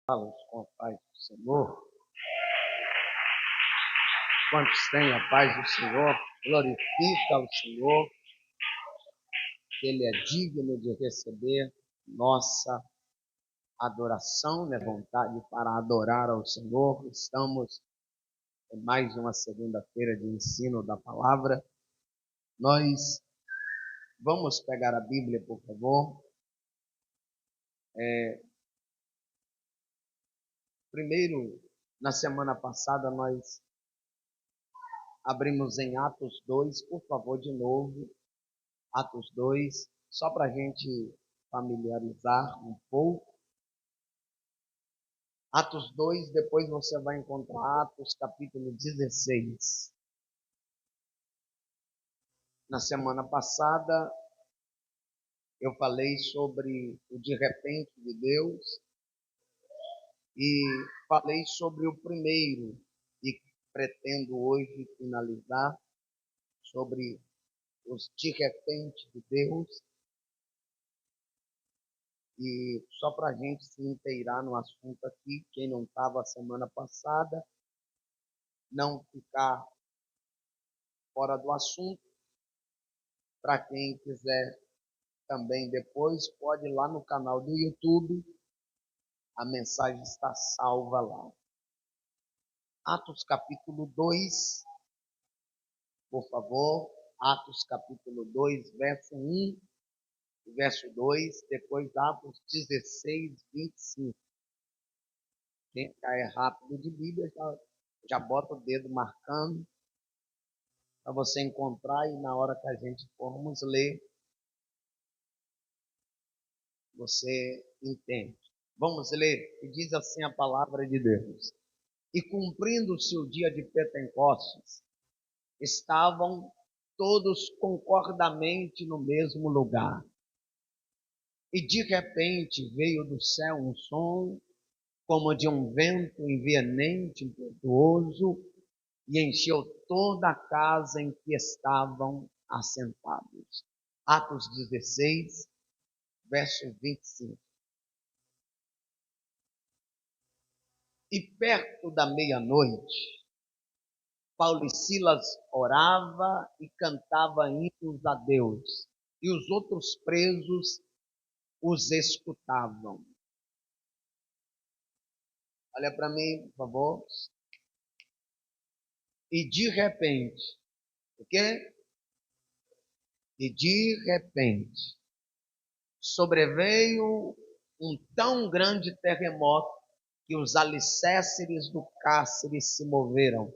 Fala com a paz do Senhor. Quantos têm a paz do Senhor, glorifica o Senhor. Ele é digno de receber nossa adoração, né? Vontade para adorar ao Senhor. Estamos em mais uma segunda-feira de ensino da palavra. Nós vamos pegar a Bíblia, por favor. Primeiro, na semana passada, nós abrimos em Atos 2, por favor, de novo. Atos 2, só para a gente familiarizar um pouco. Atos 2, depois você vai encontrar Atos capítulo 16. Na semana passada, eu falei sobre o de repente de Deus e falei sobre o primeiro e pretendo hoje finalizar sobre os de repente de Deus. E só para a gente se inteirar no assunto aqui, quem não estava a semana passada, não ficar fora do assunto, para quem quiser também depois, pode ir lá no canal do YouTube, a mensagem está salva lá. Atos capítulo 2, por favor, Atos capítulo 2, verso 1 e verso 2, depois Atos 16, 25. Quem cair rápido de Bíblia, já bota o dedo marcando, para você encontrar e na hora que a gente formos ler, você entende. Vamos ler, e diz assim a palavra de Deus. E cumprindo-se o dia de Pentecostes, estavam todos concordamente no mesmo lugar. E de repente veio do céu um som, como de um vento veemente, impetuoso, e encheu toda a casa em que estavam assentados. Atos 16, verso 25. E perto da meia-noite, Paulo e Silas orava e cantava hinos a Deus, e os outros presos os escutavam. Olha para mim, por favor. E de repente, o quê? E de repente, sobreveio um tão grande terremoto que os alicerces do cárcere se moveram.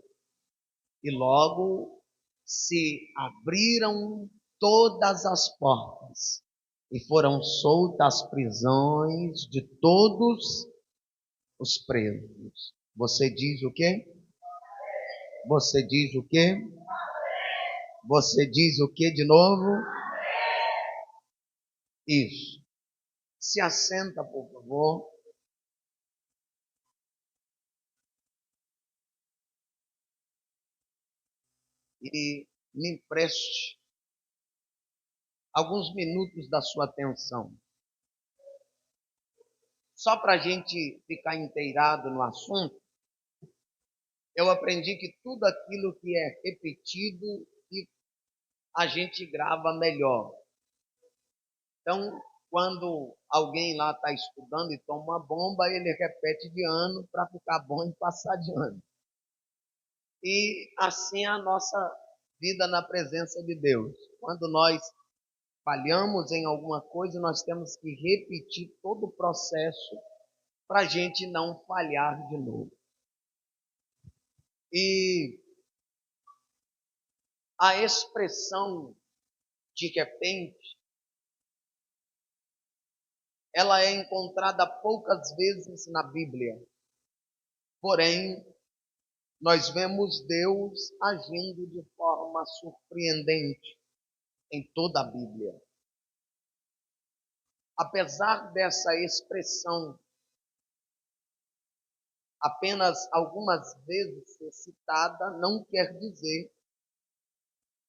E logo se abriram todas as portas e foram soltas as prisões de todos os presos. Você diz o quê? Você diz o quê? Você diz o quê de novo? Isso. Se assenta, por favor. E me empreste alguns minutos da sua atenção. Só para a gente ficar inteirado no assunto, eu aprendi que tudo aquilo que é repetido, a gente grava melhor. Então, quando alguém lá está estudando e toma uma bomba, ele repete de ano para ficar bom e passar de ano. E assim é a nossa vida na presença de Deus. Quando nós falhamos em alguma coisa, nós temos que repetir todo o processo para a gente não falhar de novo. E a expressão de repente, ela é encontrada poucas vezes na Bíblia. Porém, nós vemos Deus agindo de forma surpreendente em toda a Bíblia. Apesar dessa expressão apenas algumas vezes ser citada, não quer dizer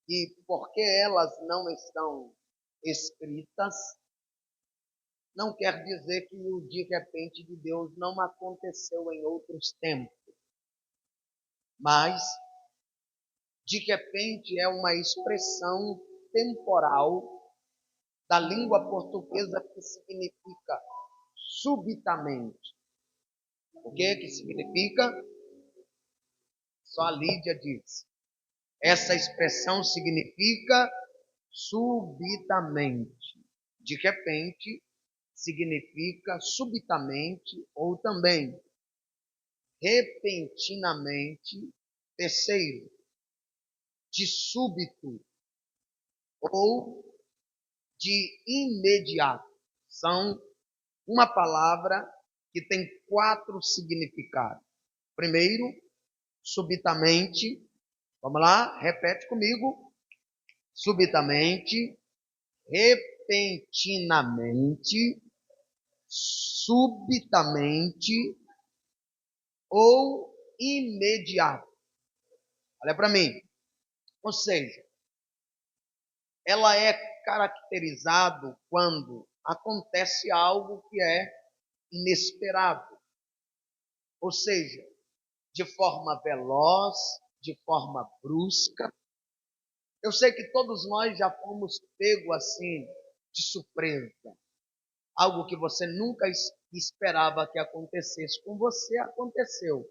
que porque elas não estão escritas, não quer dizer que o de repente de Deus não aconteceu em outros tempos, mas de repente é uma expressão temporal da língua portuguesa que significa subitamente. O que significa? Só a Lídia diz. Essa expressão significa subitamente. De repente, significa subitamente ou também repentinamente. Terceiro, de súbito ou de imediato. São uma palavra que tem 4 significados. Primeiro, subitamente. Vamos lá, repete comigo. Subitamente, repentinamente, subitamente ou imediato. Olha para mim. Ou seja, ela é caracterizado quando acontece algo que é inesperado. Ou seja, de forma veloz, de forma brusca. Eu sei que todos nós já fomos pegos assim, de surpresa. Algo que você nunca esperava que acontecesse com você, aconteceu.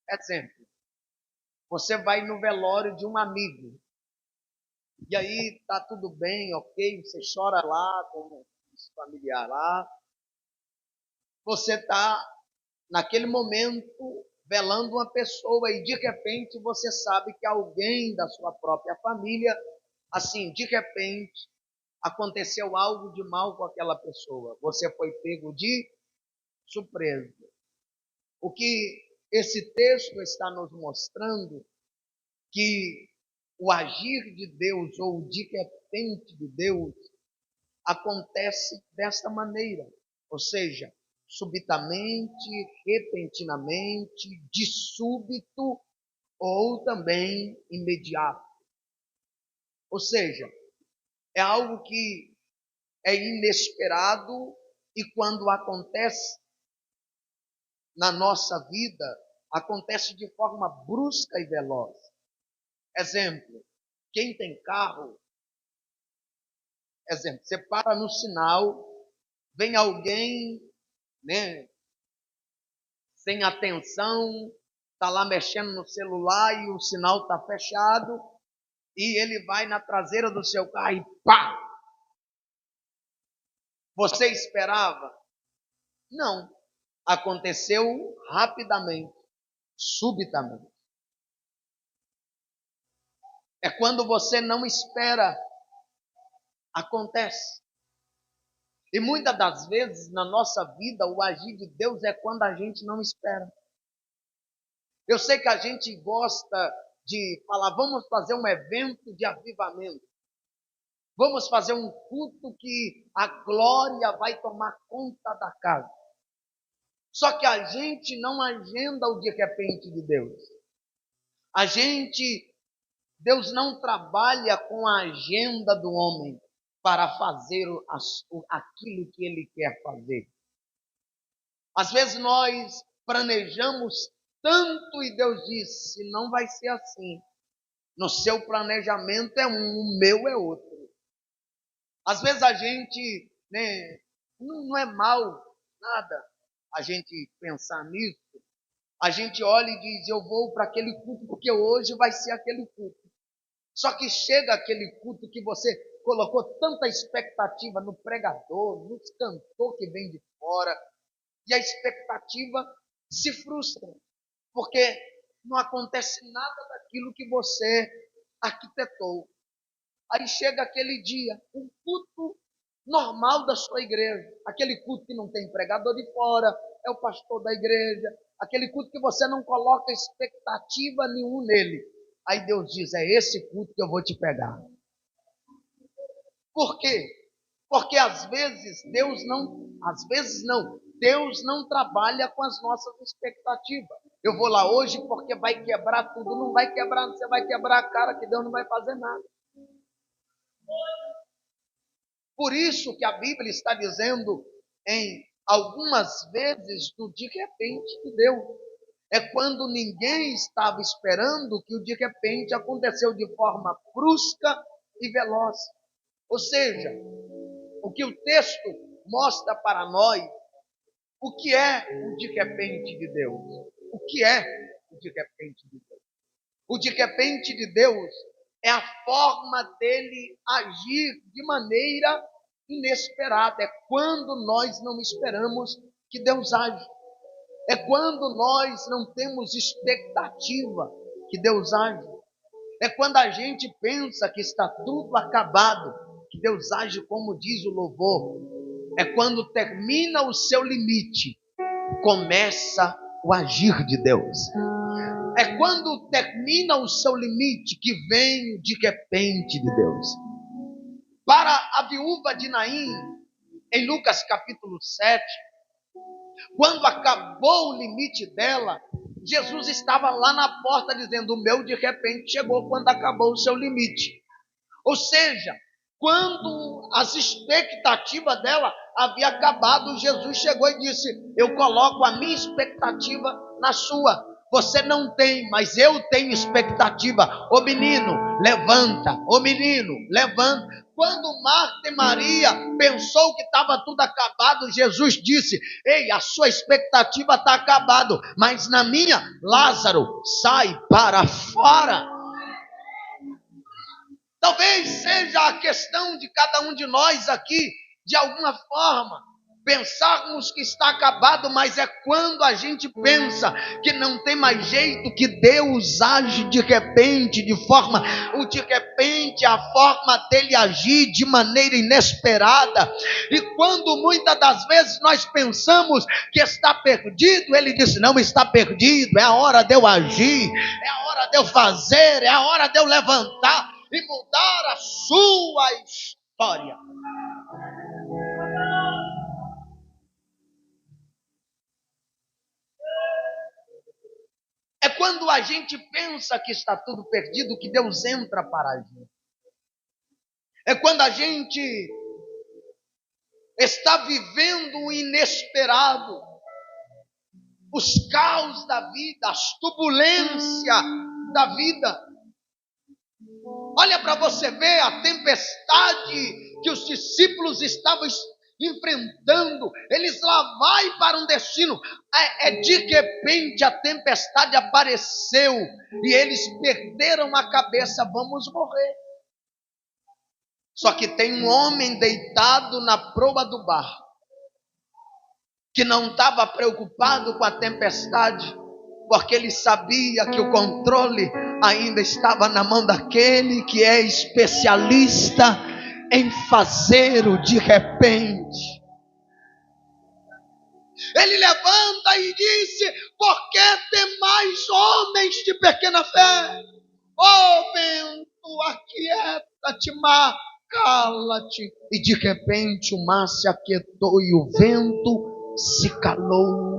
Exemplo, você vai no velório de um amigo, e aí tá tudo bem, ok, você chora lá com os familiares lá, você está naquele momento velando uma pessoa e de repente você sabe que alguém da sua própria família, assim, de repente, aconteceu algo de mal com aquela pessoa. Você foi pego de surpresa. O que esse texto está nos mostrando que o agir de Deus ou o de repente de Deus acontece desta maneira, ou seja, subitamente, repentinamente, de súbito ou também imediato. Ou seja, é algo que é inesperado e quando acontece na nossa vida, acontece de forma brusca e veloz. Exemplo, quem tem carro, exemplo, você para no sinal, vem alguém, né, sem atenção, está lá mexendo no celular e o sinal está fechado, e ele vai na traseira do seu carro e pá! Você esperava? Não. Aconteceu rapidamente, subitamente. É quando você não espera, acontece. E muitas das vezes na nossa vida o agir de Deus é quando a gente não espera. Eu sei que a gente gosta de falar, vamos fazer um evento de avivamento. Vamos fazer um culto que a glória vai tomar conta da casa. Só que a gente não agenda o de repente de Deus. Deus não trabalha com a agenda do homem para fazer aquilo que ele quer fazer. Às vezes nós planejamos tanto e Deus disse, não vai ser assim. No seu planejamento é um, o meu é outro. Às vezes a gente, né, não é mal, nada, a gente pensar nisso. A gente olha e diz, eu vou para aquele culto porque hoje vai ser aquele culto. Só que chega aquele culto que você colocou tanta expectativa no pregador, no cantor que vem de fora, e a expectativa se frustra, porque não acontece nada daquilo que você arquitetou. Aí chega aquele dia, um culto normal da sua igreja, aquele culto que não tem pregador de fora, é o pastor da igreja, aquele culto que você não coloca expectativa nenhuma nele. Aí Deus diz, é esse culto que eu vou te pegar. Por quê? Porque Deus não trabalha com as nossas expectativas. Eu vou lá hoje porque vai quebrar tudo, não vai quebrar, você vai quebrar a cara que Deus não vai fazer nada. Por isso que a Bíblia está dizendo em algumas vezes do de repente de Deus. É quando ninguém estava esperando que o de repente aconteceu de forma brusca e veloz. Ou seja, o que o texto mostra para nós, o que é o de repente de Deus? O que é o de repente de Deus? O de repente de Deus é a forma dele agir de maneira inesperada. É quando nós não esperamos que Deus age. É quando nós não temos expectativa que Deus age. É quando a gente pensa que está tudo acabado, que Deus age como diz o louvor. É quando termina o seu limite, começa o agir de Deus. É quando termina o seu limite que vem de repente de Deus. Para a viúva de Naim, em Lucas capítulo 7, quando acabou o limite dela, Jesus estava lá na porta dizendo: o meu de repente chegou quando acabou o seu limite. Ou seja, quando as expectativas dela havia acabado, Jesus chegou e disse: eu coloco a minha expectativa na sua. Você não tem, mas eu tenho expectativa. Ô menino, levanta. Ô menino, levanta. Quando Marta e Maria pensou que estava tudo acabado, Jesus disse: ei, a sua expectativa está acabada, mas na minha, Lázaro, sai para fora. Talvez seja a questão de cada um de nós aqui, de alguma forma, pensarmos que está acabado, mas é quando a gente pensa que não tem mais jeito, que Deus age de repente, de repente a forma dele agir de maneira inesperada. E quando muitas das vezes nós pensamos que está perdido, ele disse: não está perdido, é a hora de eu agir, é a hora de eu fazer, é a hora de eu levantar e mudar a sua história. É quando a gente pensa que está tudo perdido que Deus entra para agir. É quando a gente está vivendo o inesperado, os caos da vida, as turbulências da vida. Olha para você ver a tempestade que os discípulos estavam enfrentando. Eles lá vai para um destino. De repente a tempestade apareceu e eles perderam a cabeça. Vamos morrer. Só que tem um homem deitado na proa do barco, que não estava preocupado com a tempestade, porque ele sabia que o controle ainda estava na mão daquele que é especialista em fazer o de repente. Ele levanta e disse: por que tem mais homens de pequena fé? Ó vento, aquieta-te, mar, cala-te. E de repente o mar se aquietou e o vento se calou.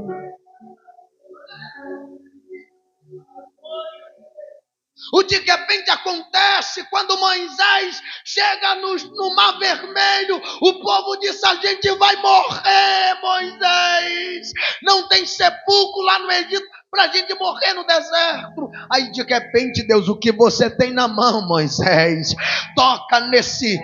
O de repente acontece quando Moisés chega no Mar Vermelho. O povo disse: a gente vai morrer, Moisés. Não tem sepulcro lá no Egito para a gente morrer no deserto. Aí de repente, Deus: o que você tem na mão, Moisés? Toca nesse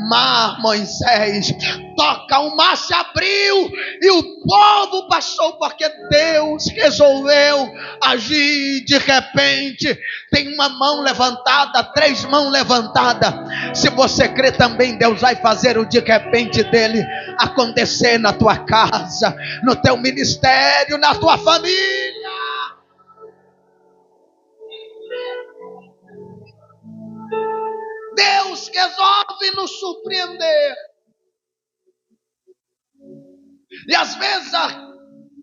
mar, Moisés. Toca, o mar se abriu e o povo passou, porque Deus resolveu agir de repente. Tem uma mão levantada, 3 mãos levantadas. Se você crê também, Deus vai fazer o de repente dele acontecer na tua casa, no teu ministério, na tua família. Deus resolve nos surpreender. E às vezes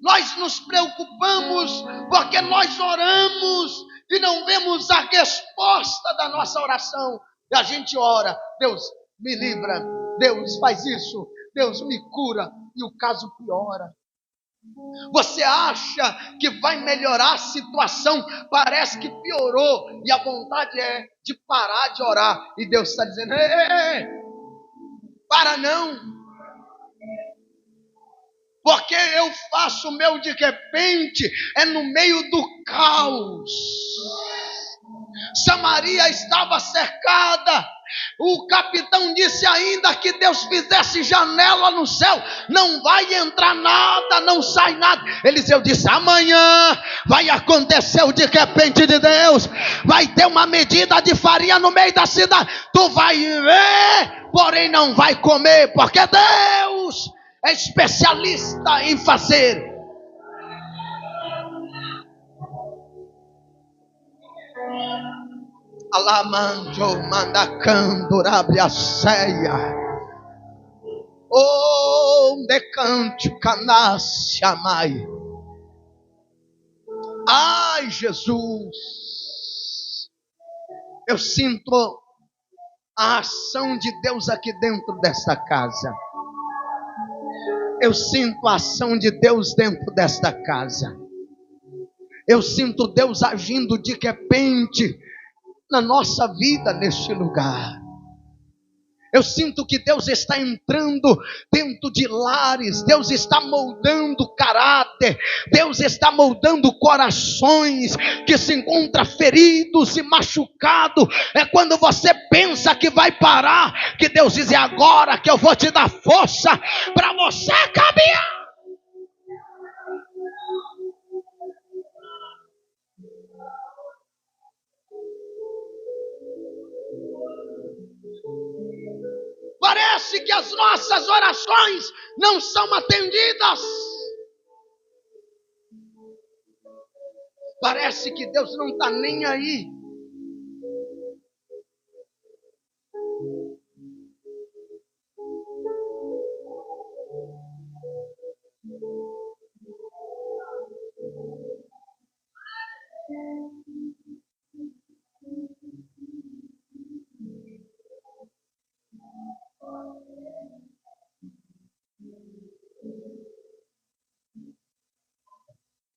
nós nos preocupamos porque nós oramos e não vemos a resposta da nossa oração. E a gente ora: Deus me livra, Deus faz isso, Deus me cura, e o caso piora. Você acha que vai melhorar a situação, parece que piorou, e a vontade é de parar de orar, e Deus está dizendo: ei, para não. Porque eu faço o meu de repente, é no meio do caos. Samaria estava cercada. O capitão disse ainda que Deus fizesse janela no céu, não vai entrar nada, não sai nada. Eliseu disse: amanhã vai acontecer o de repente de Deus. Vai ter uma medida de farinha no meio da cidade. Tu vai ver, porém não vai comer, porque Deus é especialista em fazer. Alamanjo mandacando rabia ceia. Oh, decante canácia mai. Ai, Jesus. Eu sinto a ação de Deus aqui dentro desta casa. Eu sinto a ação de Deus dentro desta casa. Eu sinto Deus agindo de repente na nossa vida neste lugar. Eu sinto que Deus está entrando dentro de lares. Deus está moldando caráter. Deus está moldando corações que se encontram feridos e machucados. É quando você pensa que vai parar, que Deus diz: é agora que eu vou te dar força para você caminhar. Parece que as nossas orações não são atendidas. Parece que Deus não está nem aí.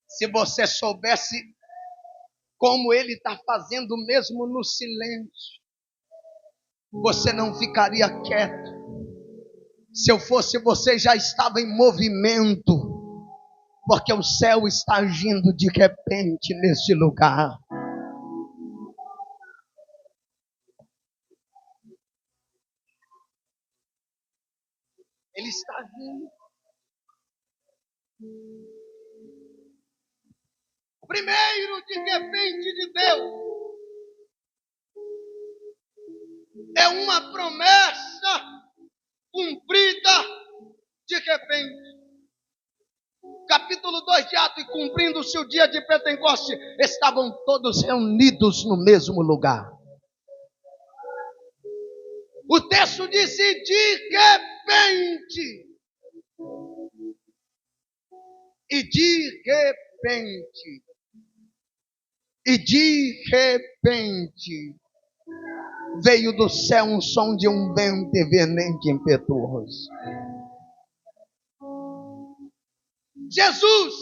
Se você soubesse como Ele está fazendo mesmo no silêncio, você não ficaria quieto. Se eu fosse você, já estava em movimento, porque o céu está agindo de repente neste lugar. Ele está agindo. Primeiro de repente de Deus é uma promessa cumprida de repente. Capítulo 2 de Atos: e cumprindo-se o dia de Pentecoste, estavam todos reunidos no mesmo lugar. O texto disse: de repente. E de repente. E de repente veio do céu um som de um vento veemente e impetuoso. Jesus,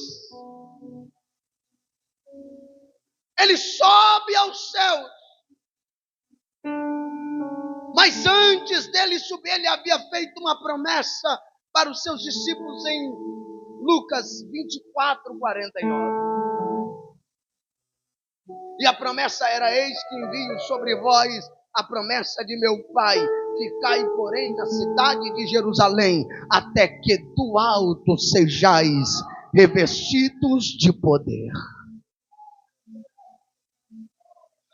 ele sobe aos céus, mas antes dele subir, ele havia feito uma promessa para os seus discípulos em Lucas 24:49. E a promessa era: eis que envio sobre vós a promessa de meu Pai. Ficai, porém, na cidade de Jerusalém, até que do alto sejais revestidos de poder.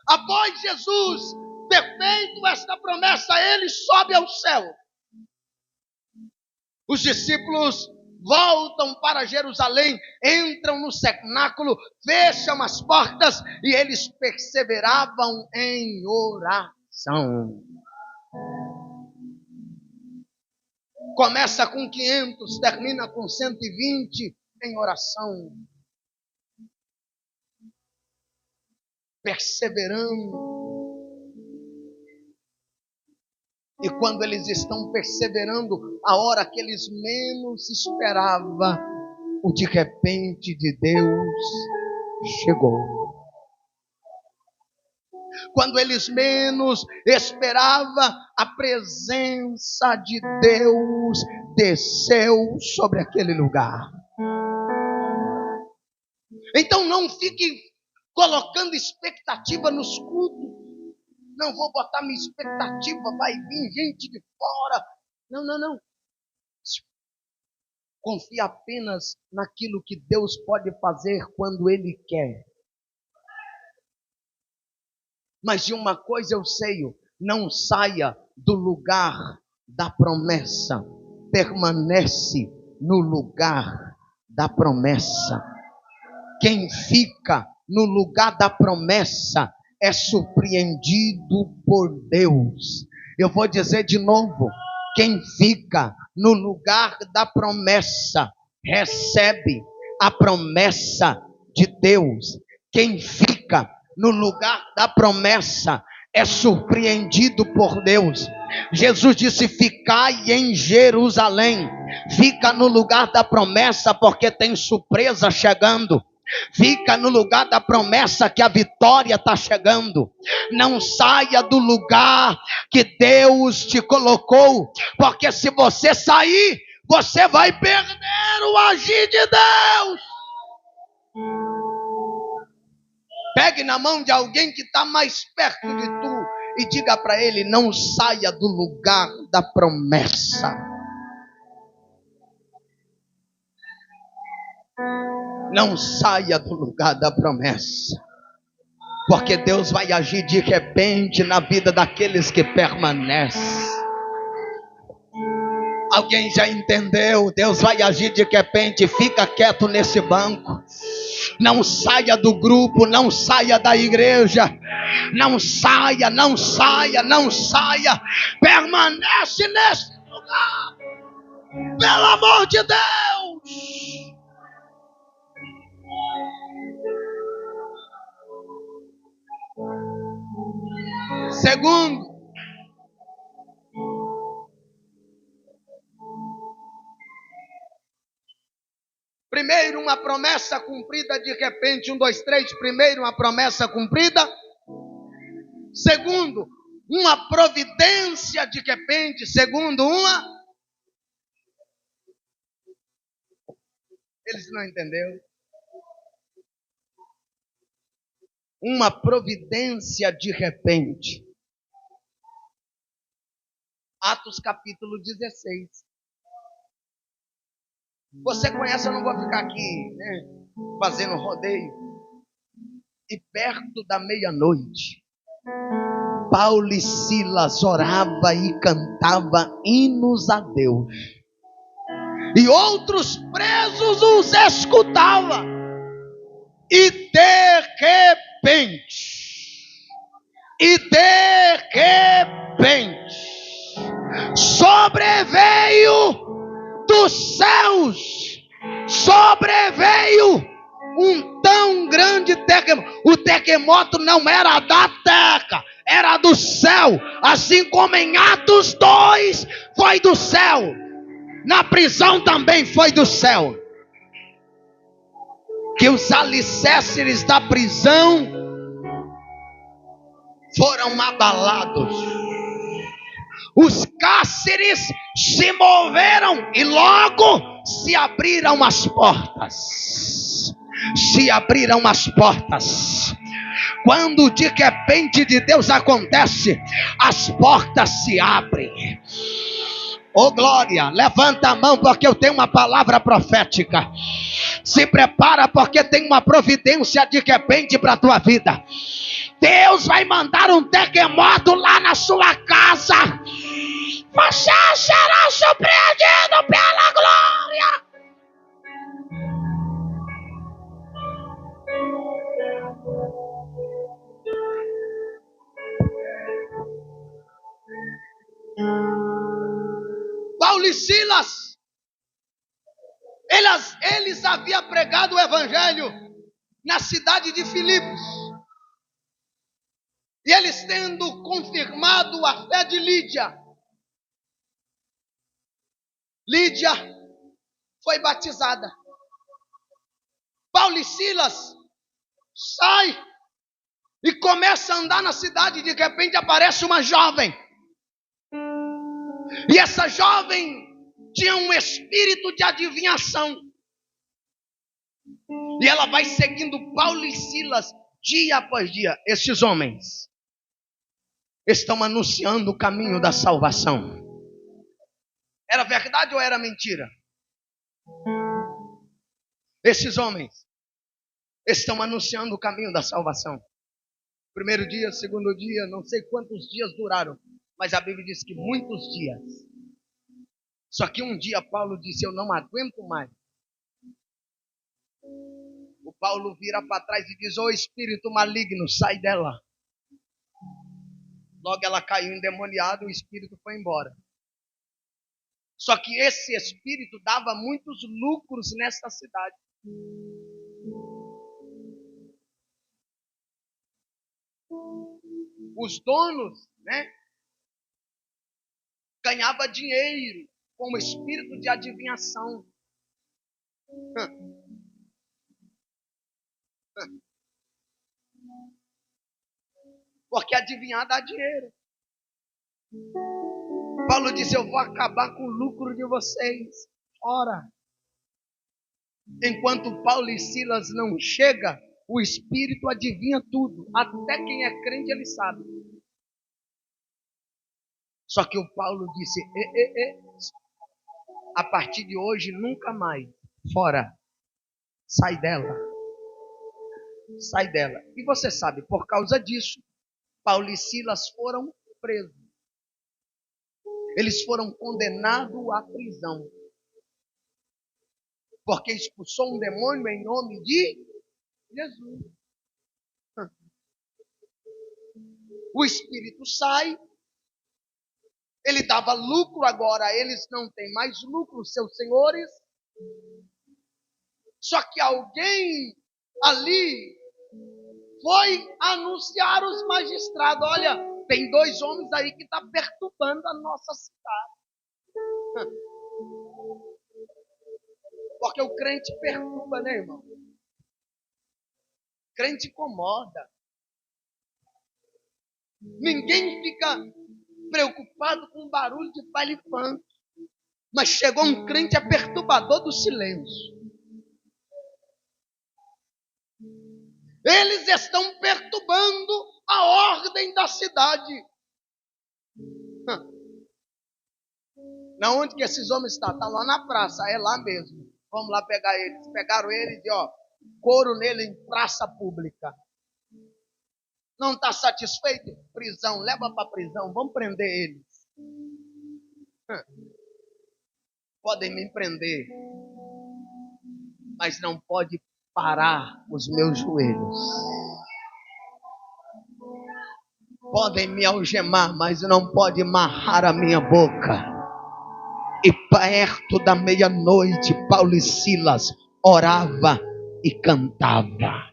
Após Jesus ter feito esta promessa, ele sobe ao céu. Os discípulos voltam para Jerusalém, entram no cenáculo, fecham as portas e eles perseveravam em oração. Começa com 500, termina com 120 em oração. Perseverando. E quando eles estão perseverando, a hora que eles menos esperavam, o de repente de Deus chegou. Quando eles menos esperavam, a presença de Deus desceu sobre aquele lugar. Então não fique colocando expectativa nos cultos. Não vou botar minha expectativa, vai vir gente de fora. Não. Confie apenas naquilo que Deus pode fazer quando Ele quer. Mas de uma coisa eu sei, não saia do lugar da promessa. Permanece no lugar da promessa. Quem fica no lugar da promessa é surpreendido por Deus. Eu vou dizer de novo. Quem fica no lugar da promessa recebe a promessa de Deus. Quem fica no lugar da promessa é surpreendido por Deus. Jesus disse: ficai em Jerusalém. Fica no lugar da promessa, porque tem surpresa chegando. Fica no lugar da promessa, que a vitória está chegando. Não saia do lugar que Deus te colocou, porque se você sair, você vai perder o agir de Deus. Pegue na mão de alguém que está mais perto de tu e diga para ele: não saia do lugar da promessa. Não saia do lugar da promessa, porque Deus vai agir de repente na vida daqueles que permanecem. Alguém já entendeu? Deus vai agir de repente. Fica quieto nesse banco. Não saia do grupo, não saia da igreja. Não saia. Permanece nesse lugar. Pelo amor de Deus. Segundo, primeiro, uma promessa cumprida de repente. 1, 2, 3. Primeiro, uma promessa cumprida. Segundo, uma providência de repente. Segundo, eles não entenderam. Uma providência de repente. Atos capítulo 16. Você conhece, eu não vou ficar aqui, fazendo rodeio. E perto da meia-noite, Paulo e Silas orava e cantava hinos a Deus. E outros presos os escutavam. E de repente, sobreveio dos céus, um tão grande terremoto. O terremoto não era da terra, era do céu. Assim como em Atos 2 foi do céu, na prisão também foi do céu. Que os alicerces da prisão foram abalados. Os cárceres se moveram e logo se abriram as portas. Quando de repente de Deus acontece, as portas se abrem. Oh glória, levanta a mão porque eu tenho uma palavra profética. Se prepara porque tem uma providência de repente para a tua vida. Deus vai mandar um terremoto lá na sua casa. Você será surpreendido pela glória. Paulo e Silas, eles haviam pregado o evangelho na cidade de Filipos. E eles tendo confirmado a fé de Lídia foi batizada. Paulo e Silas sai e começa a andar na cidade. De repente aparece uma jovem. E essa jovem tinha um espírito de adivinhação. E ela vai seguindo Paulo e Silas dia após dia. Esses homens estão anunciando o caminho da salvação. Era verdade ou era mentira? Esses homens estão anunciando o caminho da salvação. Primeiro dia, segundo dia, não sei quantos dias duraram, mas a Bíblia diz que muitos dias. Só que um dia Paulo disse: eu não aguento mais. O Paulo vira para trás e diz: ô espírito maligno, sai dela. Logo ela caiu endemoniada, o espírito foi embora. Só que esse espírito dava muitos lucros nessa cidade. Os donos, ganhavam dinheiro com o espírito de adivinhação. Porque adivinhar dá dinheiro. Paulo disse: eu vou acabar com o lucro de vocês. Ora, enquanto Paulo e Silas não chegam, o espírito adivinha tudo. Até quem é crente ele sabe. Só que o Paulo disse: a partir de hoje nunca mais. Fora. Sai dela. Sai dela. E você sabe, por causa disso, Paulo e Silas foram presos. Eles foram condenados à prisão. Porque expulsou um demônio em nome de Jesus. O espírito sai. Ele dava lucro, agora eles não têm mais lucro, seus senhores. Só que alguém ali foi anunciar aos magistrados: olha, tem 2 homens aí que estão perturbando a nossa cidade. Porque o crente perturba, né, irmão? O crente incomoda. Ninguém fica preocupado com o barulho de baile funk. Mas chegou um crente, é perturbador do silêncio. Eles estão perturbando a ordem da cidade. Na onde que esses homens estão? Estão lá na praça, é lá mesmo. Vamos lá pegar eles. Pegaram eles e couro nele em praça pública. Não está satisfeito? Prisão, leva para prisão, vamos prender eles. Podem me prender, mas não pode parar os meus joelhos. Podem me algemar, mas não pode amarrar a minha boca. E perto da meia-noite, Paulo e Silas orava e cantava.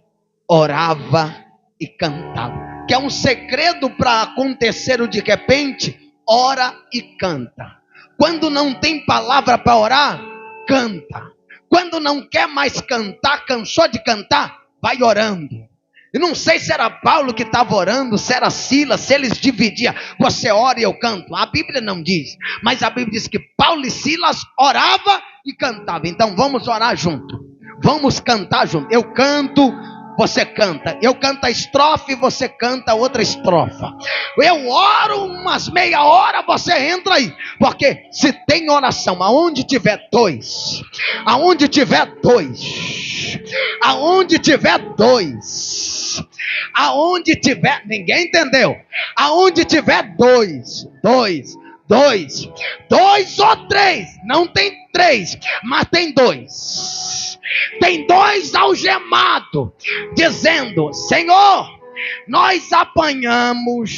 Orava e cantava. Que é um segredo para acontecer o de repente? Ora e canta. Quando não tem palavra para orar, canta. Quando não quer mais cantar, cansou de cantar, vai orando. Eu não sei se era Paulo que estava orando, se era Silas, se eles dividiam. Você ora e eu canto. A Bíblia não diz. Mas a Bíblia diz que Paulo e Silas oravam e cantavam. Então vamos orar junto. Vamos cantar junto. Eu canto, você canta. Eu canto a estrofe, você canta a outra estrofa. Eu oro umas meia hora, você entra aí. Porque se tem oração, aonde tiver dois, aonde tiver dois, aonde tiver dois, aonde tiver, ninguém entendeu? Aonde tiver dois ou 3, não tem 3, mas tem 2. Tem 2 algemados, dizendo: Senhor, nós apanhamos.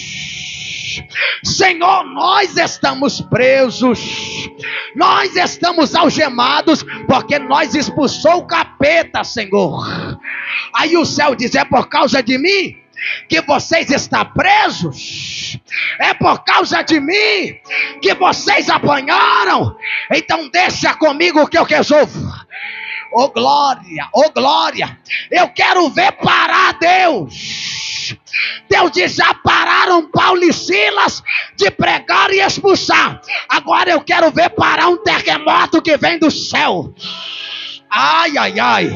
Senhor, nós estamos presos. Nós estamos algemados porque nós expulsou o capeta, Senhor. Aí o céu diz: é por causa de mim que vocês estão presos? É por causa de mim que vocês apanharam? Então deixa comigo que eu resolvo. Oh glória, oh glória. Eu quero ver parar Deus. Deus diz: já pararam Paulo e Silas de pregar e expulsar. Agora eu quero ver parar um terremoto que vem do céu. Ai, ai, ai.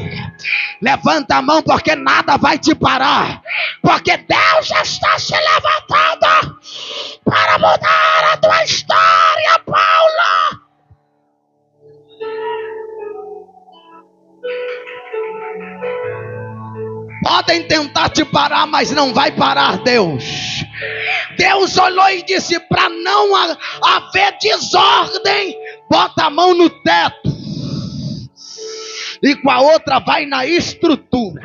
Levanta a mão, porque nada vai te parar. Porque Deus está se levantando para mudar a tua história, Paulo. Podem tentar te parar, mas não vai parar Deus. Deus olhou e disse: para não haver desordem, bota a mão no teto. E com a outra vai na estrutura.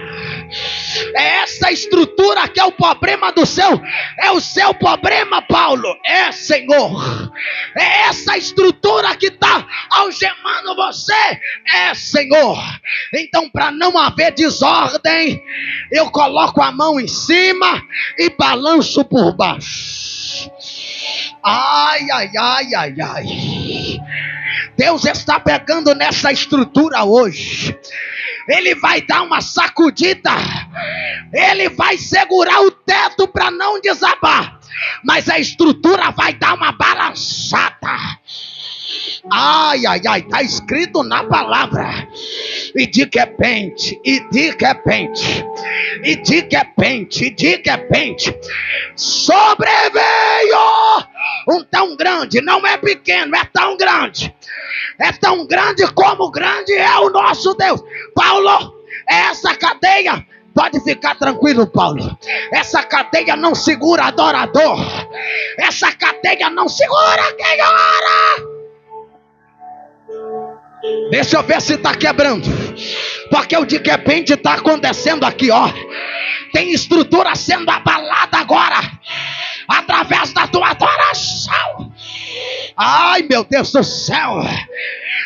É essa estrutura que é o problema do seu. É o seu problema, Paulo. É, Senhor. É essa estrutura que está algemando você. É, Senhor. Então, para não haver desordem, eu coloco a mão em cima e balanço por baixo. Ai, ai, ai, ai, ai. Deus está pegando nessa estrutura hoje. Ele vai dar uma sacudida. Ele vai segurar o teto para não desabar. Mas a estrutura vai dar uma balançada. Ai, ai, ai. Está escrito na palavra. E de repente, e de repente, e de repente, e de repente, sobreveio um tão grande. Não é pequeno, é tão grande. É tão grande como grande é o nosso Deus. Paulo, essa cadeia, pode ficar tranquilo, Paulo. Essa cadeia não segura adorador. Essa cadeia não segura quem ora. Deixa eu ver se está quebrando. Porque o de repente está acontecendo aqui, ó. Tem estrutura sendo abalada agora. Através da tua adoração. Ai, meu Deus do céu.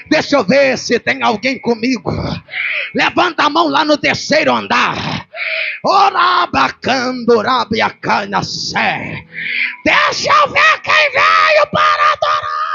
Deixa eu ver se tem alguém comigo. Levanta a mão lá no terceiro andar. Orabacandorabiacanacé. Deixa eu ver quem veio para adorá-lo.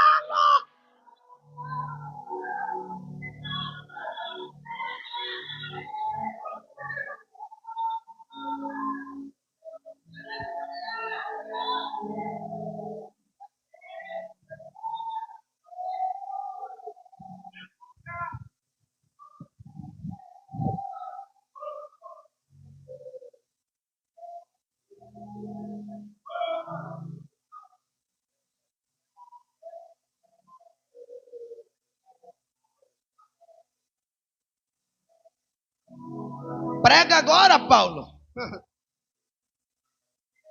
Prega agora, Paulo.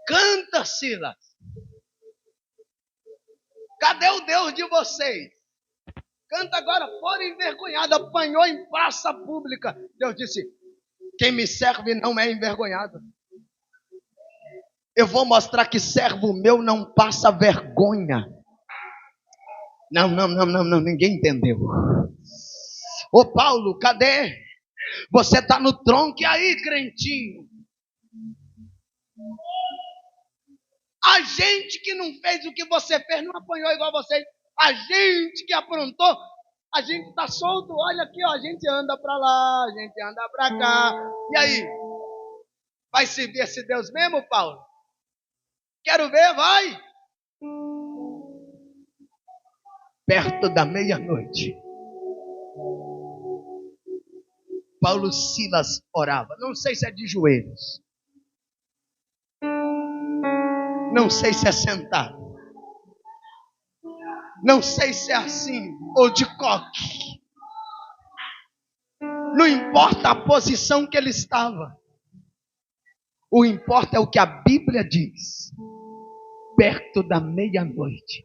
Canta, Silas. Cadê o Deus de vocês? Canta agora. Foram envergonhados, apanhou em praça pública. Deus disse: quem me serve não é envergonhado. Eu vou mostrar que servo meu não passa vergonha. Não, ninguém entendeu. Ô Paulo, cadê? Você está no tronco e aí, crentinho? A gente que não fez o que você fez, não apanhou igual vocês. A gente que aprontou, a gente está solto. Olha aqui, ó, a gente anda para lá, a gente anda para cá. E aí? Vai servir esse Deus mesmo, Paulo? Quero ver, vai. Perto da meia-noite, Paulo e Silas orava. Não sei se é de joelhos. Não sei se é sentado. Não sei se é assim ou de coque. Não importa a posição que ele estava. O importa é o que a Bíblia diz. Perto da meia-noite,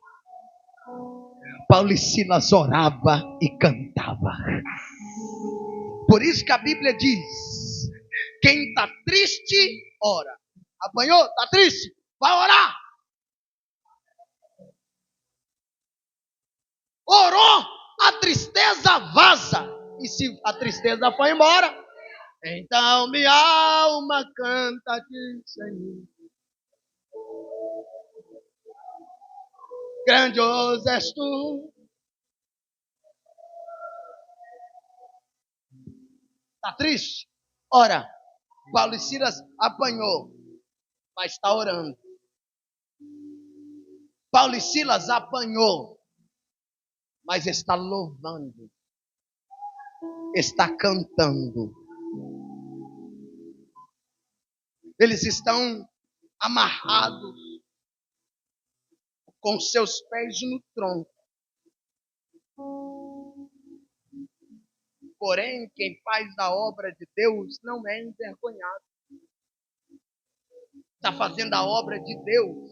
Paulo e Silas orava e cantava. Por isso que a Bíblia diz: quem está triste, ora. Apanhou? Está triste? Vai orar. Orou, a tristeza vaza. E se a tristeza foi embora, então minha alma canta a ti, Senhor. Grandioso és tu. Está triste? Ora, Paulo e Silas apanhou. mas está orando. Paulo e Silas apanhou, mas está louvando, está cantando. Eles estão amarrados com seus pés no tronco. Porém, quem faz a obra de Deus não é envergonhado. Está fazendo a obra de Deus,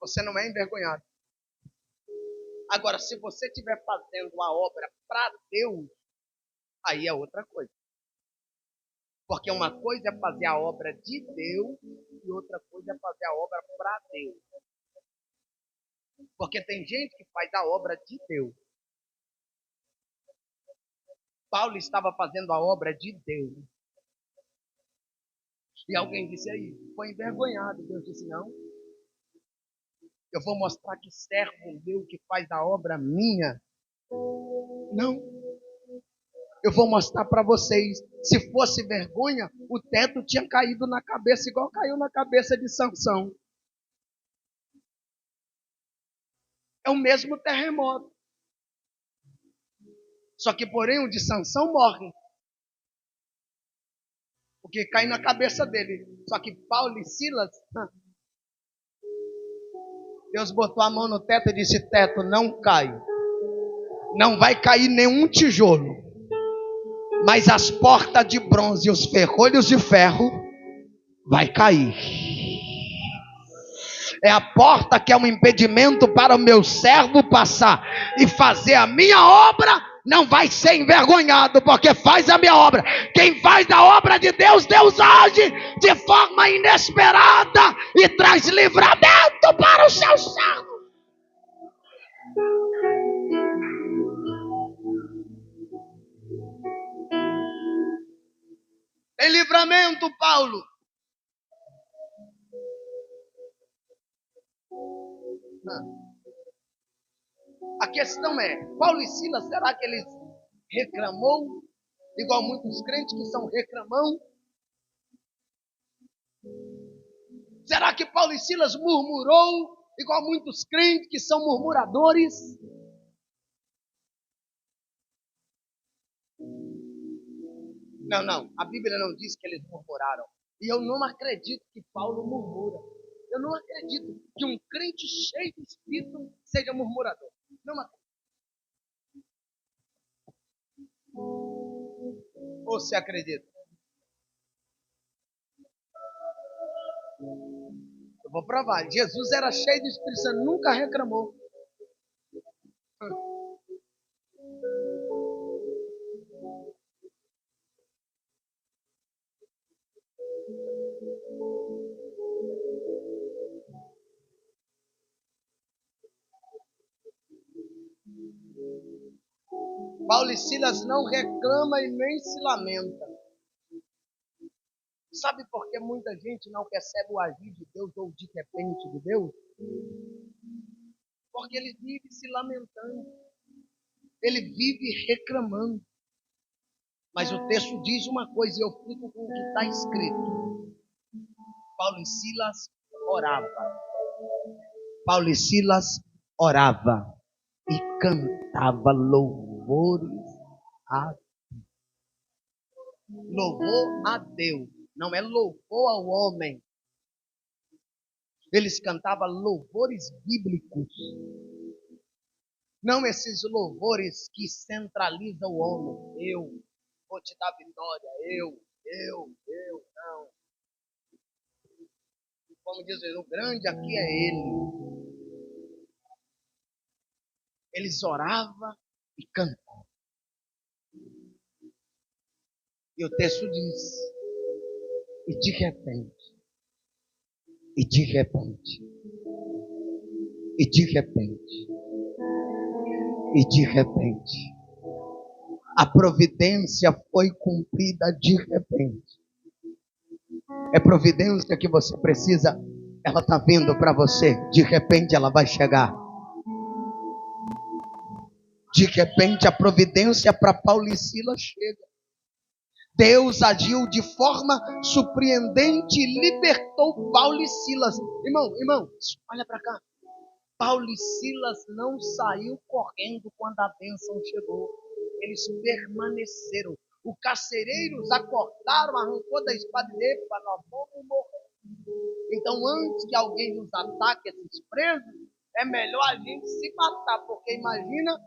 você não é envergonhado. Agora, se você estiver fazendo a obra para Deus, aí é outra coisa. Porque uma coisa é fazer a obra de Deus e outra coisa é fazer a obra para Deus. Porque tem gente que faz a obra de Deus. Paulo estava fazendo a obra de Deus. E alguém disse aí, foi envergonhado. Deus disse, não. Eu vou mostrar que servo meu que faz a obra minha. Não. Eu vou mostrar para vocês. Se fosse vergonha, o teto tinha caído na cabeça, igual caiu na cabeça de Sansão. É o mesmo terremoto. Só que, porém, o de Sansão morre. Porque cai na cabeça dele. Só que Paulo e Silas, Deus botou a mão no teto e disse, teto, não cai. Não vai cair nenhum tijolo. Mas as portas de bronze e os ferrolhos de ferro vai cair. É a porta que é um impedimento para o meu servo passar e fazer a minha obra. Não vai ser envergonhado, porque faz a minha obra. Quem faz a obra de Deus, Deus age de forma inesperada e traz livramento para o seu servo. Tem livramento, Paulo. A questão é, Paulo e Silas, será que eles reclamou? Igual muitos crentes que são reclamão? Será que Paulo e Silas murmurou? Igual muitos crentes que são murmuradores? Não, a Bíblia não diz que eles murmuraram. E eu não acredito que Paulo murmura. Eu não acredito que um crente cheio de Espírito seja murmurador. Não acredito. Ou se acredita? Eu vou provar. Jesus era cheio de Espírito Santo, nunca reclamou. Paulo e Silas não reclamam e nem se lamentam. Sabe por que muita gente não percebe o agir de Deus ou de repente de Deus? Porque ele vive se lamentando. Ele vive reclamando. Mas o texto diz uma coisa e eu fico com o que está escrito. Paulo e Silas oravam. Paulo e Silas orava e cantava louvores a Deus. Louvor a Deus, não é louvor ao homem. Eles cantavam louvores bíblicos. Não esses louvores que centralizam o homem. Eu vou te dar vitória. Não. Como diz o grande aqui é Ele. Eles oravam e cantavam. E o texto diz, e de repente, a providência foi cumprida de repente. É providência que você precisa, ela está vindo para você, de repente ela vai chegar. De repente a providência para Paulo e Silas chega. Deus agiu de forma surpreendente e libertou Paulo e Silas. Irmão, olha para cá. Paulo e Silas não saiu correndo quando a bênção chegou. Eles permaneceram. O carcereiro os acordaram, arrancou da espada dele para nós vamos morrer. Então, antes que alguém nos ataque, esses presos, é melhor a gente se matar, porque imagina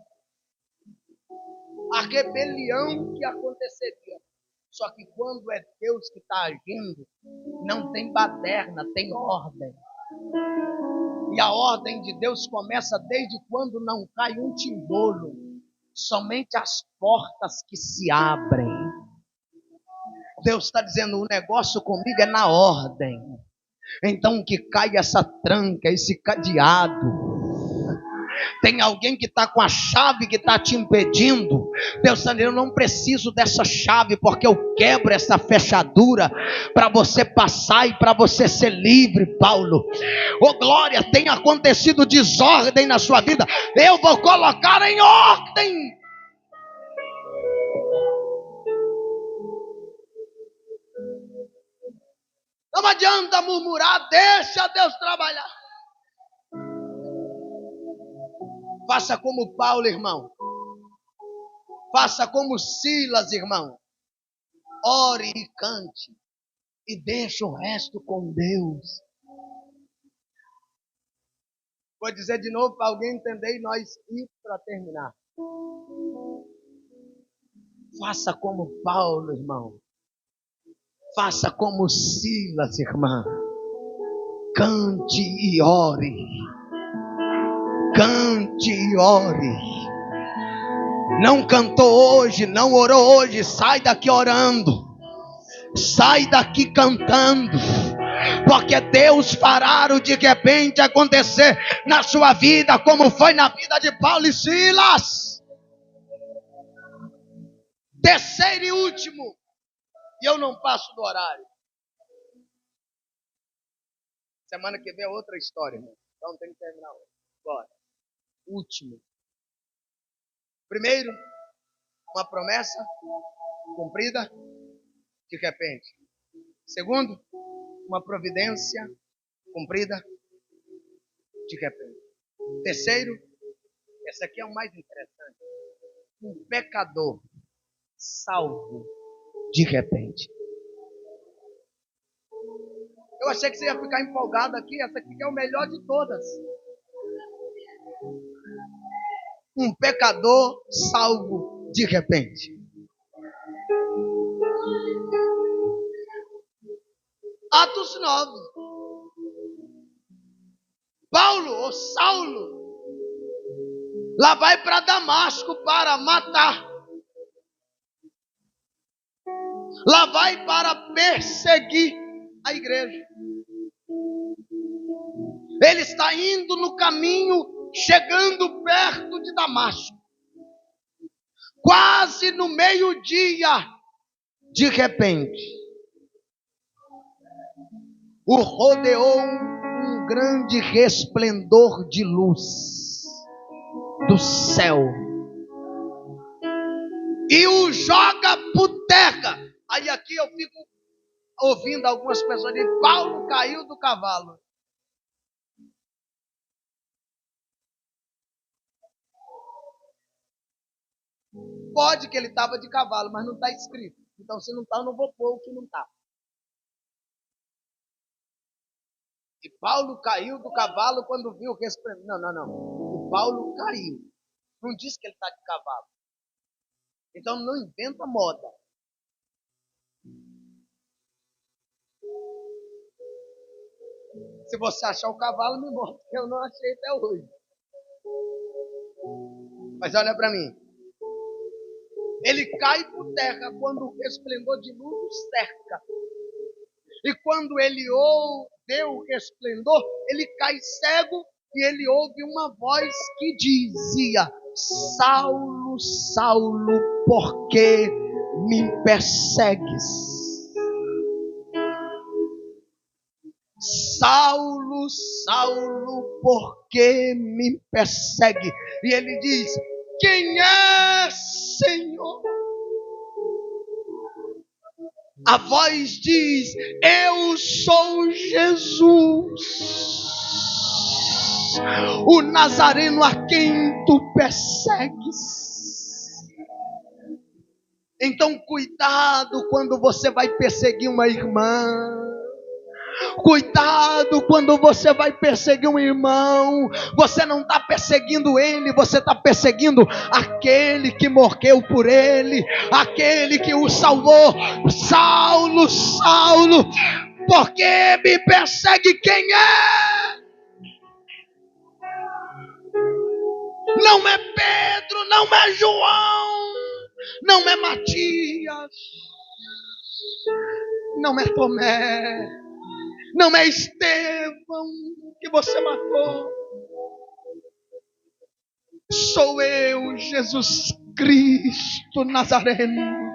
a rebelião que aconteceria. Só que quando é Deus que está agindo, não tem baderna, tem ordem. E a ordem de Deus começa desde quando não cai um tijolo. Somente as portas que se abrem. Deus está dizendo, o negócio comigo é na ordem. Então que cai essa tranca, esse cadeado. Tem alguém que está com a chave que está te impedindo. Deus está dizendo, eu não preciso dessa chave, porque eu quebro essa fechadura para você passar e para você ser livre, Paulo. Oh glória, tem acontecido desordem na sua vida, eu vou colocar em ordem. Não adianta murmurar, deixa Deus trabalhar. Faça como Paulo, irmão. Faça como Silas, irmão. Ore e cante. E deixa o resto com Deus. Vou dizer de novo para alguém entender e nós ir para terminar. Faça como Paulo, irmão. Faça como Silas, irmã. Cante e ore. Cante e ore. Não cantou hoje, não orou hoje, sai daqui orando. Sai daqui cantando. Porque Deus fará o de repente acontecer na sua vida, como foi na vida de Paulo e Silas. Terceiro e último, e eu não passo do horário. Semana que vem é outra história, irmão. Então tem que terminar hoje. Bora. Último. Primeiro, uma promessa cumprida de repente. Segundo, uma providência cumprida de repente. Terceiro, esse aqui é o mais interessante. Um pecador salvo de repente. Eu achei que você ia ficar empolgado aqui. Essa aqui é o melhor de todas. Um pecador salvo de repente. Atos 9. Paulo, ou Saulo, lá vai para Damasco para matar. Lá vai para perseguir a igreja. Ele está indo no caminho, chegando perto de Damasco. Quase no meio-dia, de repente, o rodeou um grande resplendor de luz do céu e o joga por terra. Aí aqui eu fico ouvindo algumas pessoas dizendo, Paulo caiu do cavalo. Pode que ele estava de cavalo, mas não está escrito. Então se não está, eu não vou pôr o que não está. E Paulo caiu do cavalo quando viu o resplendor. Não. O Paulo caiu. Não diz que ele está de cavalo. Então não inventa moda. Se você achar o cavalo, me mostra, que eu não achei até hoje. Mas olha para mim. Ele cai por terra quando o resplendor de luz o cerca. E quando ele vê o resplendor, ele cai cego e ele ouve uma voz que dizia, Saulo, Saulo, por que me persegues? Saulo, Saulo, por que me persegue? E ele diz, quem é, Senhor? A voz diz: eu sou Jesus, o Nazareno a quem tu persegues. Então cuidado quando você vai perseguir uma irmã. Cuidado quando você vai perseguir um irmão. Você não está perseguindo ele, você está perseguindo aquele que morreu por ele, aquele que o salvou. Saulo, Saulo, por que me persegue? Quem é? Não é Pedro, não é João, não é Matias, não é Tomé, não é Estevão que você matou. Sou eu, Jesus Cristo Nazareno.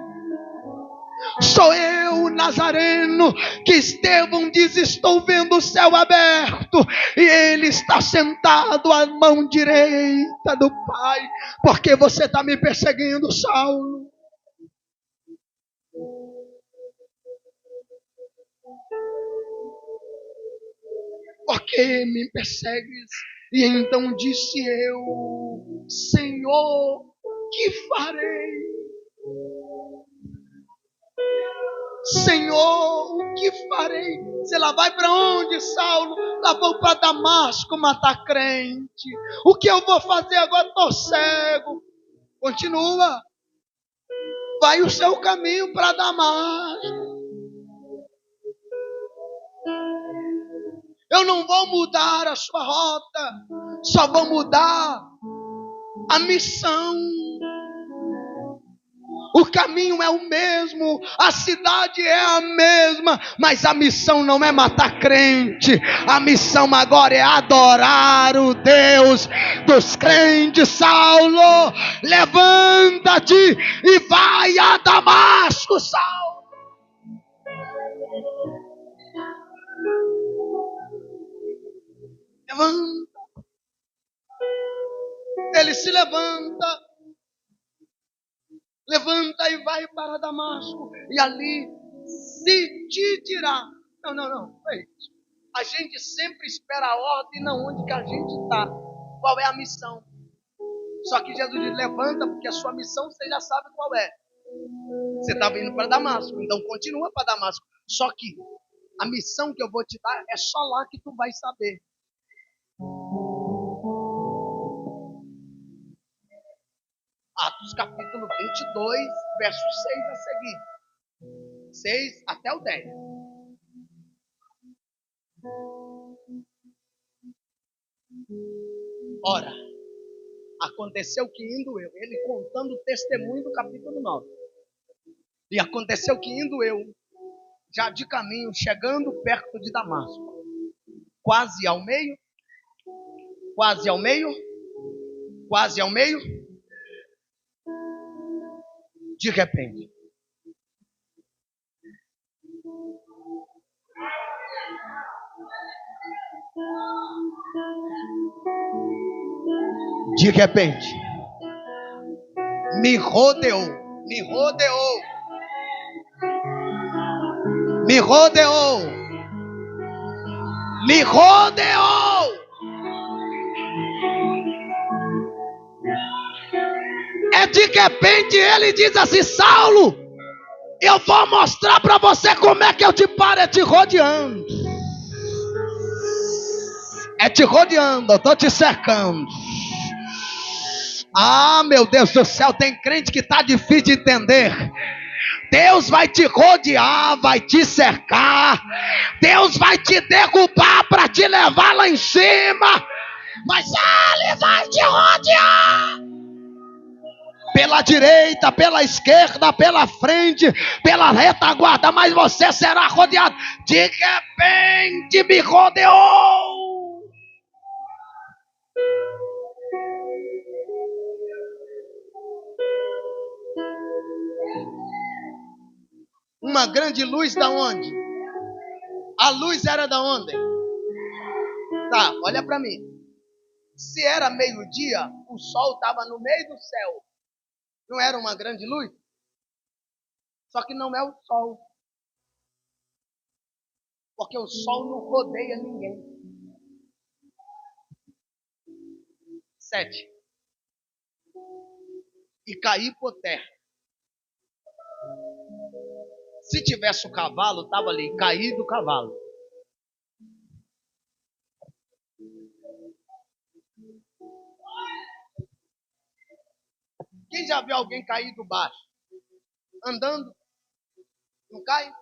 Sou eu, Nazareno, que Estevão diz: estou vendo o céu aberto e ele está sentado à mão direita do Pai. Porque você está me perseguindo, Saulo? Por que me persegues? E então disse eu: Senhor, que farei? Senhor, o que farei? Você lá vai para onde, Saulo? Lá vou para Damasco matar crente. O que eu vou fazer agora? Estou cego. Continua. Vai o seu caminho para Damasco. Eu não vou mudar a sua rota. Só vou mudar a missão. O caminho é o mesmo, a cidade é a mesma, mas a missão não é matar crente. A missão agora é adorar o Deus dos crentes. Saulo, levanta-te e vai a Damasco, Saulo. Levanta. Ele se levanta. Levanta e vai para Damasco. E ali se te dirá. Não. A gente sempre espera a ordem na onde que a gente está. Qual é a missão? Só que Jesus diz: levanta, porque a sua missão você já sabe qual é. Você estava indo para Damasco, então continua para Damasco. Só que a missão que eu vou te dar é só lá que tu vai saber. Atos capítulo 22, verso 6 a seguir. 6 até o 10. Ora, aconteceu que indo eu, ele contando o testemunho do capítulo 9. E aconteceu que indo eu, já de caminho, chegando perto de Damasco, quase ao meio, de repente, me rodeou. É de repente ele diz assim: Saulo, eu vou mostrar para você como é que eu te paro. É te rodeando. Eu estou te cercando. Ah, meu Deus do céu, tem crente que está difícil de entender. Deus vai te rodear, vai te cercar. Deus vai te derrubar para te levar lá em cima. Mas Ele vai te rodear. Pela direita, pela esquerda, pela frente, pela retaguarda. Mas você será rodeado. De repente me rodeou. Uma grande luz da onde? A luz era da onde? Tá, olha para mim. Se era meio-dia, o sol estava no meio do céu. Não era uma grande luz? Só que não é o sol. Porque o sol não rodeia ninguém. 7. E cair por terra. Se tivesse o cavalo, estava ali, cair do cavalo. Quem já viu alguém cair do baixo? Andando? Não cai?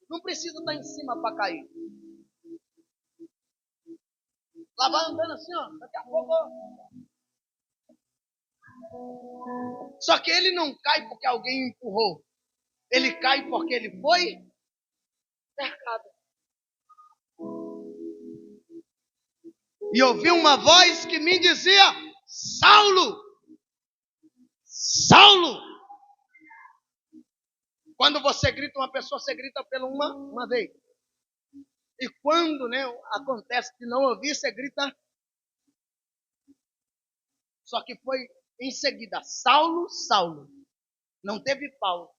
Não precisa estar em cima para cair. Lá vai andando assim, ó, daqui a pouco. Só que ele não cai porque alguém empurrou. Ele cai porque ele foi cercado. E ouvi uma voz que me dizia: Saulo! Saulo! Quando você grita uma pessoa, você grita pela uma vez. E quando, né, acontece de não ouvir, você grita. Só que foi em seguida: Saulo, Saulo. Não teve pausa.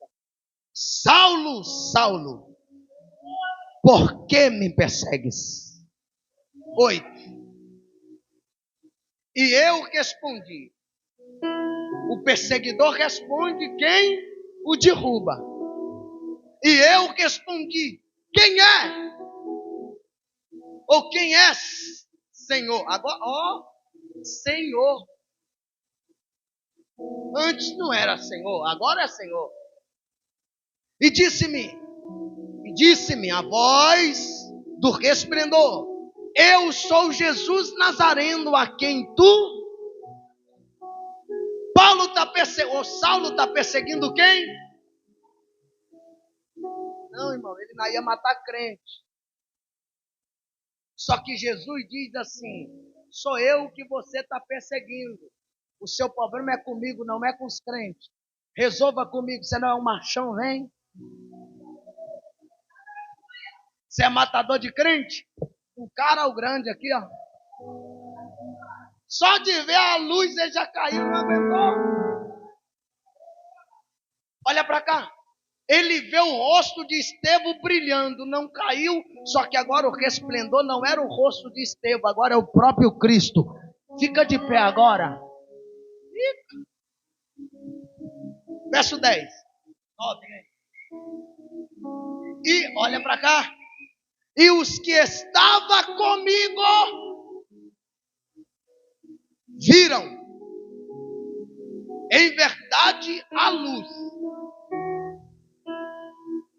Saulo, Saulo, por que me persegues? 8. E eu respondi. O perseguidor responde quem o derruba. E eu respondi: quem é? Ou quem és, Senhor? Agora, ó, Senhor. Antes não era Senhor, agora é Senhor. E disse-me a voz do resplendor: eu sou Jesus Nazareno, a quem tu... Saulo está perseguindo quem? Não, irmão, ele não ia matar crente. Só que Jesus diz assim: sou eu que você está perseguindo. O seu problema é comigo, não é com os crentes. Resolva comigo, você não é um machão, vem. Você é matador de crente? Um cara o grande aqui, ó. Só de ver a luz ele já caiu, não aguentou. Olha para cá. Ele vê o rosto de Estevão brilhando, não caiu, só que agora o resplendor não era o rosto de Estevão, agora é o próprio Cristo. Fica de pé agora. Verso 10. E olha para cá. E os que estavam comigo viram, em verdade, a luz.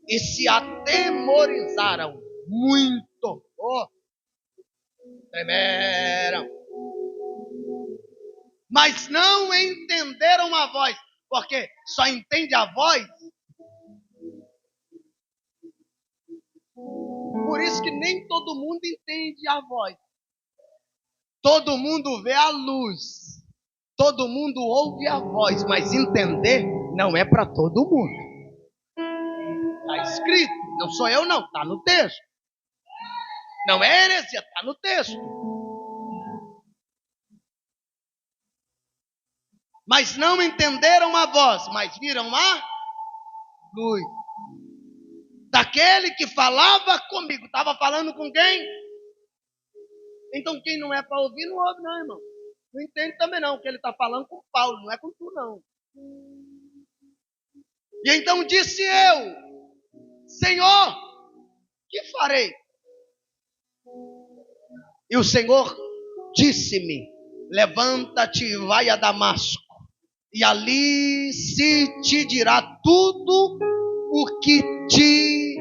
E se atemorizaram muito. Oh, tremeram. Mas não entenderam a voz. Porque só entende a voz. Por isso que nem todo mundo entende a voz. Todo mundo vê a luz. Todo mundo ouve a voz. Mas entender não é para todo mundo. Está escrito. Não sou eu não. Está no texto. Não é heresia. Está no texto. Mas não entenderam a voz. Mas viram a luz. Daquele que falava comigo. Estava falando com quem? Então quem não é para ouvir, não ouve não, irmão. Não entende também não, que ele está falando com Paulo, não é com tu não. E então disse eu: Senhor, que farei? E o Senhor disse-me: levanta-te e vai a Damasco, e ali se te dirá tudo o que te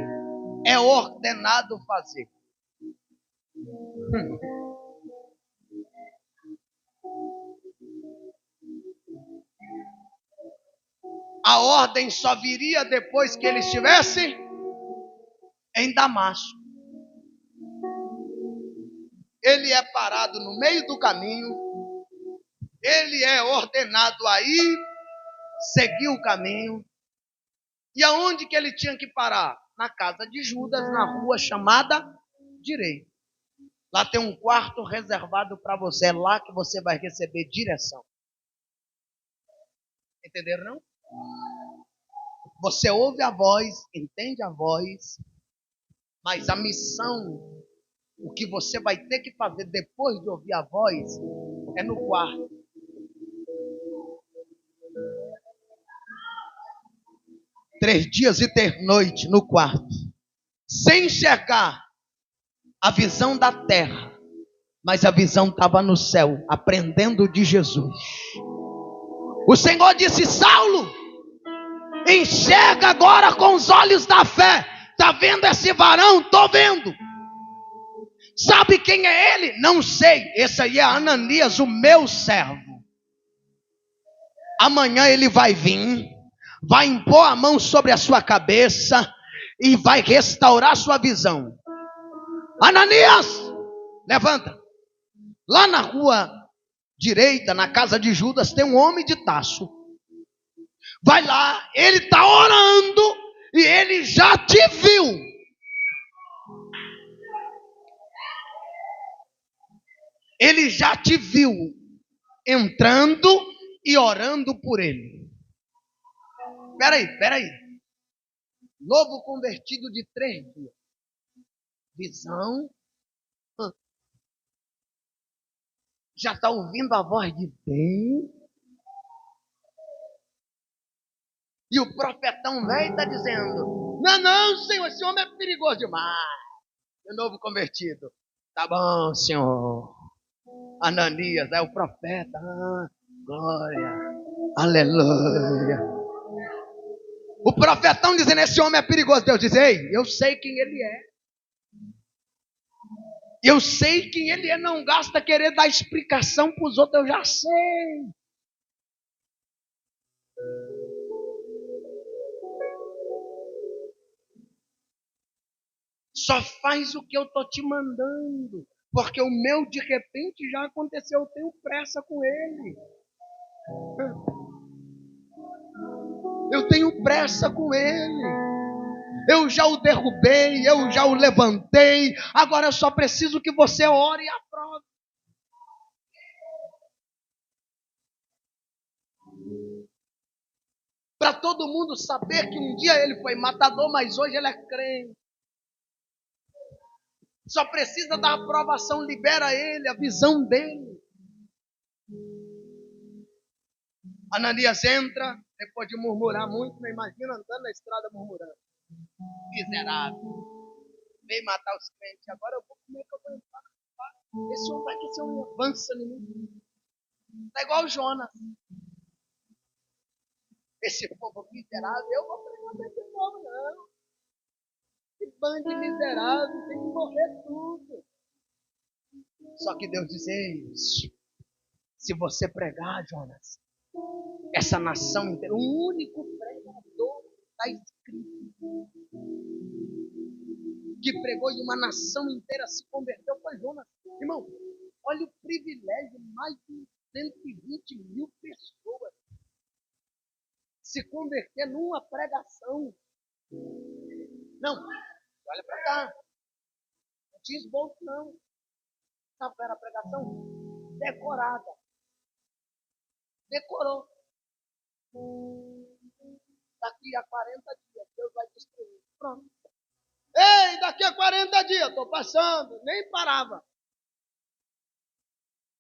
é ordenado fazer. A ordem só viria depois que ele estivesse em Damasco. Ele é parado no meio do caminho. Ele é ordenado a ir, seguir o caminho. E aonde que ele tinha que parar? Na casa de Judas, na rua chamada Direita. Lá tem um quarto reservado para você. É lá que você vai receber direção. Entenderam, não? Você ouve a voz, entende a voz, Mas a missão, o que você vai ter que fazer depois de ouvir a voz, é no quarto. Três dias e 3 noites no quarto, sem enxergar a visão da terra, mas a visão estava no céu, aprendendo de Jesus. O Senhor disse: Saulo, enxerga agora com os olhos da fé. Está vendo esse varão? Estou vendo. Sabe quem é ele? Não sei. Esse aí é Ananias, o meu servo. Amanhã ele vai vir, vai impor a mão sobre a sua cabeça e vai restaurar a sua visão. Ananias, levanta. Lá na rua direita, na casa de Judas, tem um homem de Tarso. Vai lá, ele está orando e ele já te viu. Ele já te viu entrando e orando por ele. Espera aí. Novo convertido de 3 dias. Visão. Já está ouvindo a voz de Deus. E o profetão velho está dizendo: não, Senhor, esse homem é perigoso demais. O novo convertido. Tá bom, Senhor. Ananias, é o profeta. Glória. Aleluia. O profetão dizendo: esse homem é perigoso. Deus diz: ei, eu sei quem ele é. Eu sei quem ele é. Não gasta querer dar explicação para os outros. Eu já sei. Só faz o que eu estou te mandando. Porque o meu de repente já aconteceu. Eu tenho pressa com ele. Eu tenho pressa com ele. Eu já o derrubei, eu já o levantei. Agora eu só preciso que você ore e aprove. Para todo mundo saber que um dia ele foi matador, mas hoje ele é crente. Só precisa da aprovação, libera ele, a visão dele. Ananias entra, depois de murmurar muito, não imagina andando na estrada murmurando. Miserável. Veio matar os crentes, agora eu vou comer que eu vou entrar. Esse homem vai que esse homem avança em mim. Está igual o Jonas. Esse povo miserável, eu vou pregar para esse povo, não. Que bando de miserável, tem que morrer tudo. Só que Deus diz: ei, se você pregar, Jonas, essa nação inteira, o único pregador está escrito que pregou e uma nação inteira se converteu foi Jonas. Irmão, olha o privilégio, mais de 120 mil pessoas se converter numa pregação. Não, olha para cá. Não tinha esboço, não. Sabe qual era a pregação? Decorada. Decorou. Daqui a 40 dias, Deus vai destruir. Pronto. Ei, daqui a 40 dias, estou passando. Nem parava.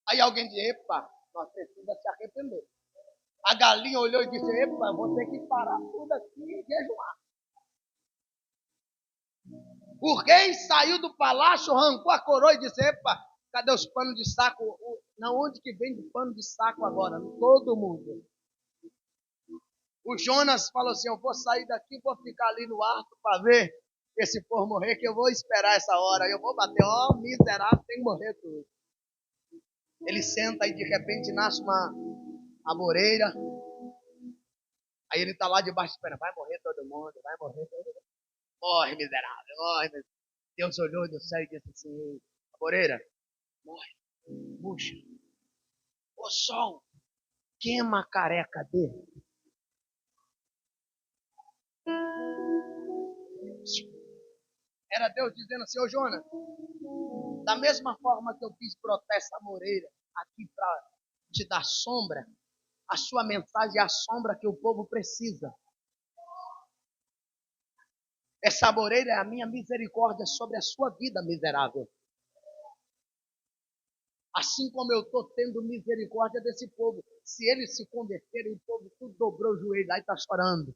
Aí alguém disse: epa, nós precisamos se arrepender. A galinha olhou e disse: epa, vou ter que parar tudo aqui e jejuar. O rei saiu do palácio, arrancou a coroa e disse: epa, cadê os panos de saco? Onde que vem de pano de saco agora? Todo mundo. O Jonas falou assim: eu vou sair daqui, vou ficar ali no arco para ver esse povo morrer, que eu vou esperar essa hora. Eu vou bater, miserável, tem que morrer tudo. Ele senta e de repente nasce uma amoreira. Aí ele está lá debaixo esperando: vai morrer todo mundo, vai morrer todo mundo. Morre, miserável, morre. Deus olhou do céu e disse assim: amoreira, morre, puxa. O sol queima a careca dele. Era Deus dizendo assim: ô Jonas, da mesma forma que eu fiz brotar essa moreira aqui para te dar sombra, a sua mensagem é a sombra que o povo precisa. Essa moreira é a minha misericórdia sobre a sua vida, miserável. Assim como eu estou tendo misericórdia desse povo. Se eles se converterem, o povo tudo dobrou o joelho lá e está chorando.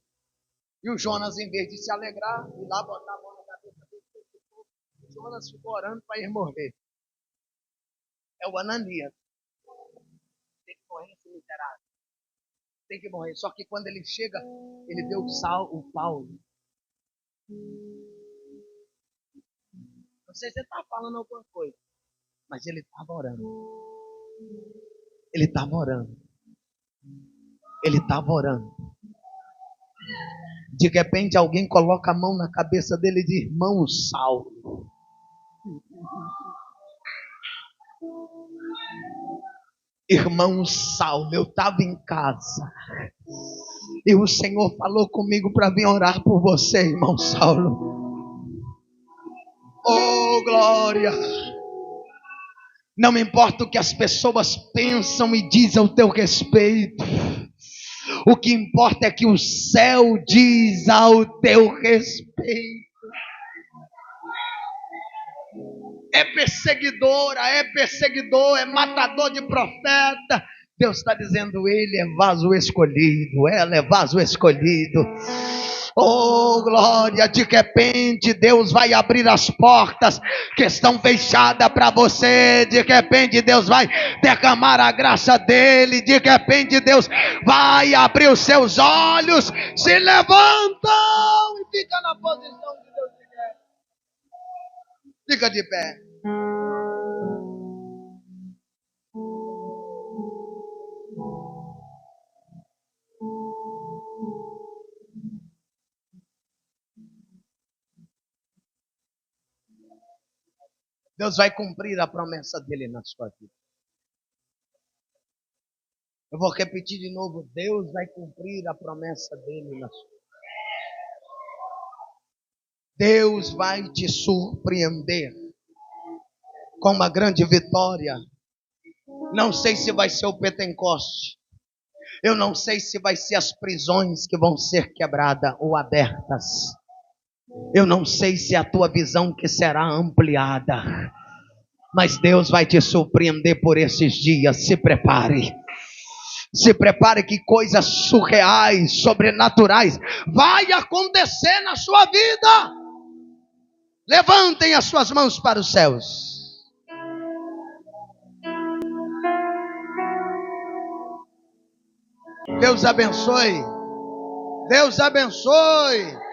E o Jonas, em vez de se alegrar, e lá botar a mão na cabeça desse povo, o Jonas ficou orando para ele morrer. É o Ananias. Tem que morrer esse miserável. Tem que morrer. Só que quando ele chega, ele vê o Paulo. Não sei se você está falando alguma coisa, mas ele estava orando. Ele estava orando. Ele estava orando. De repente alguém coloca a mão na cabeça dele e diz: irmão Saulo. Irmão Saulo, eu estava em casa e o Senhor falou comigo para vir orar por você, irmão Saulo. Oh, glória! Não importa o que as pessoas pensam e dizem ao teu respeito. O que importa é que o céu diz ao teu respeito. É perseguidora, é perseguidor, é matador de profeta. Deus está dizendo, ele é vaso escolhido, ela é vaso escolhido. Oh, glória, de repente Deus vai abrir as portas que estão fechadas para você. De repente Deus vai derramar a graça dele. De repente Deus vai abrir os seus olhos. Se levantam e fica na posição que Deus quer. Fica de pé. Deus vai cumprir a promessa dele na sua vida. Eu vou repetir de novo. Deus vai cumprir a promessa dele na sua vida. Deus vai te surpreender com uma grande vitória. Não sei se vai ser o Pentecoste. Eu não sei se vai ser as prisões que vão ser quebradas ou abertas. Eu não sei se é a tua visão que será ampliada. Mas Deus vai te surpreender por esses dias. Se prepare. Se prepare que coisas surreais, sobrenaturais vai acontecer na sua vida. Levantem as suas mãos para os céus. Deus abençoe. Deus abençoe.